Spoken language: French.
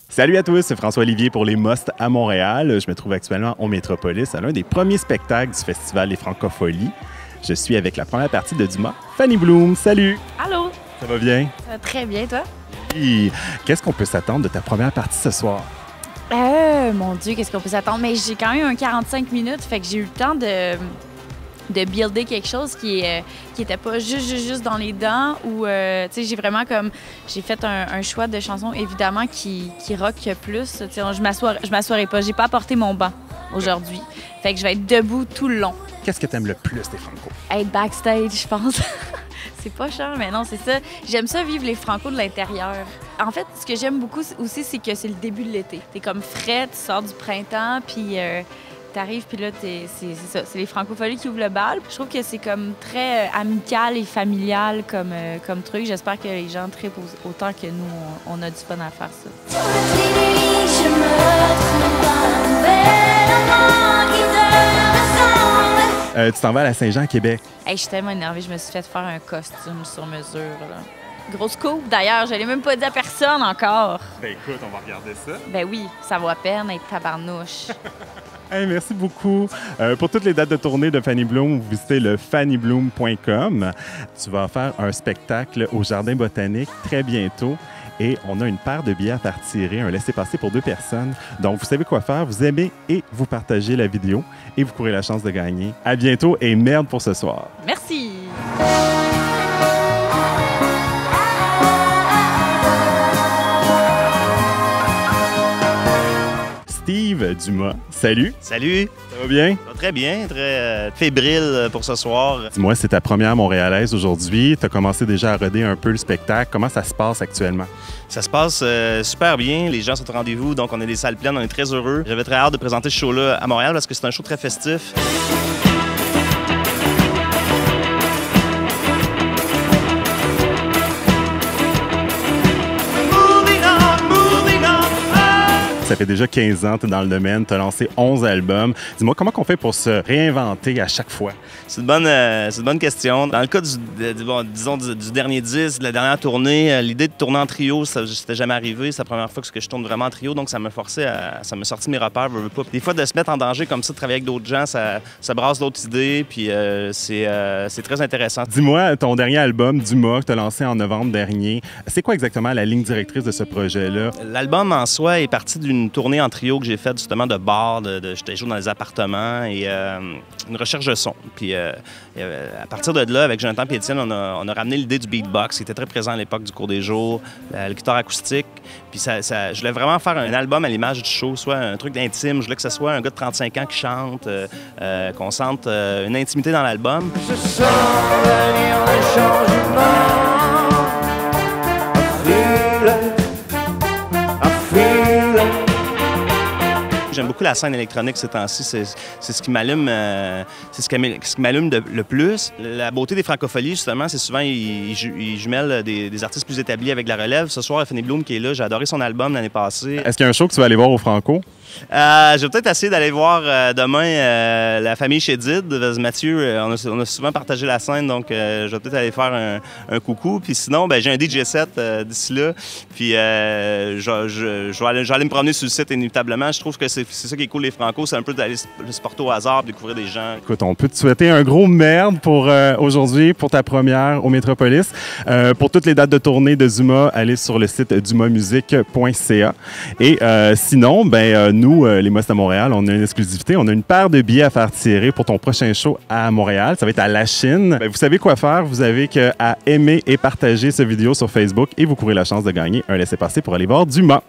Salut à tous, c'est François Olivier pour les Must à Montréal. Je me trouve actuellement au Métropolis à l'un des premiers spectacles du Festival des Francopholies. Je suis avec la première partie de Dumas, Fanny Bloom. Salut! Allô! Ça va bien? Ça va très bien, toi? Oui. Qu'est-ce qu'on peut s'attendre de ta première partie ce soir? Mon Dieu, qu'est-ce qu'on peut s'attendre? Mais j'ai quand même un 45 minutes, fait que j'ai eu le temps de builder quelque chose qui était pas juste dans les dents ou tu sais, j'ai vraiment comme j'ai fait un choix de chansons évidemment qui rock plus. Tu sais, je m'assoirai pas, j'ai pas apporté mon banc aujourd'hui. Fait que je vais être debout tout le long. Qu'est-ce que tu aimes le plus des Franco? Être backstage, je pense. C'est pas cher, mais non, c'est ça. J'aime ça vivre les Franco de l'intérieur. En fait, ce que j'aime beaucoup aussi, c'est que c'est le début de l'été. T'es comme frais, tu sors du printemps, puis t'arrives, puis là, c'est ça. C'est les Francopholies qui ouvrent le bal. Je trouve que c'est comme très amical et familial comme truc. J'espère que les gens trippent autant que nous, on a du fun à faire ça. Tu t'en vas à la Saint-Jean, à Québec. Hey, je suis tellement énervée, je me suis fait faire un costume sur mesure. Là. Grosse coupe, d'ailleurs, je l'ai même pas dit à personne encore. Ben écoute, on va regarder ça. Ben oui, ça vaut à peine être tabarnouche. Hey, merci beaucoup. Pour toutes les dates de tournée de Fanny Bloom, vous visitez le fannybloom.com. Tu vas faire un spectacle au Jardin botanique très bientôt. Et on a une paire de billets à faire tirer, un laissez-passer pour 2 personnes. Donc, vous savez quoi faire, vous aimez et vous partagez la vidéo et vous courez la chance de gagner. À bientôt et merde pour ce soir. Merci! Steve Dumas, salut! Salut! Ça va bien? Ça va très bien, très fébrile pour ce soir. Dis-moi, c'est ta première montréalaise aujourd'hui. Tu as commencé déjà à roder un peu le spectacle. Comment ça se passe actuellement? Ça se passe super bien. Les gens sont au rendez-vous, donc on a des salles pleines, on est très heureux. J'avais très hâte de présenter ce show-là à Montréal parce que c'est un show très festif. Ça fait déjà 15 ans que tu es dans le domaine, tu as lancé 11 albums. Dis-moi, comment on fait pour se réinventer à chaque fois? C'est une bonne question. Dans le cas du dernier disque, de la dernière tournée, l'idée de tourner en trio, ça n'était jamais arrivé. C'est la première fois que je tourne vraiment en trio, donc ça m'a forcé ça m'a sorti mes repères. Des fois, de se mettre en danger comme ça, de travailler avec d'autres gens, ça brasse d'autres idées, puis c'est très intéressant. Dis-moi, ton dernier album, Dumas, que tu as lancé en novembre dernier, c'est quoi exactement la ligne directrice de ce projet-là? L'album en soi est parti d'une tournée en trio que j'ai faite justement de bar, j'étais joué dans les appartements et une recherche de son. Puis à partir de là, avec Jonathan et Étienne, on a ramené l'idée du beatbox qui était très présent à l'époque du cours des jours, la guitare acoustique. Puis je voulais vraiment faire un album à l'image du show, soit un truc d'intime. Je voulais que ce soit un gars de 35 ans qui chante, qu'on sente une intimité dans l'album. Je sens venir le changement. J'aime beaucoup la scène électronique ces temps-ci. C'est ce qui m'allume le plus. La beauté des Francopholies, justement, c'est souvent ils jumellent des artistes plus établis avec la relève. Ce soir, Fanny Bloom qui est là, j'ai adoré son album l'année passée. Est-ce qu'il y a un show que tu vas aller voir au Franco? Je vais peut-être essayer d'aller voir demain la famille Chédid. Mathieu, on a souvent partagé la scène, donc je vais peut-être aller faire un coucou. Puis sinon, j'ai un DJ set d'ici là. Puis je vais aller me promener sur le site inévitablement. Je trouve que c'est ça qui est cool les Franco, c'est un peu d'aller se porter au hasard, découvrir des gens. Écoute, on peut te souhaiter un gros merde pour aujourd'hui, pour ta première au Métropolis. Pour toutes les dates de tournée de Dumas, allez sur le site dumasmusique.ca. Et sinon, nous, les Must à Montréal, on a une exclusivité. On a une paire de billets à faire tirer pour ton prochain show à Montréal. Ça va être à La Chine. Vous savez quoi faire. Vous avez qu'à aimer et partager cette vidéo sur Facebook et vous courez la chance de gagner un laissez-passer pour aller voir Dumas.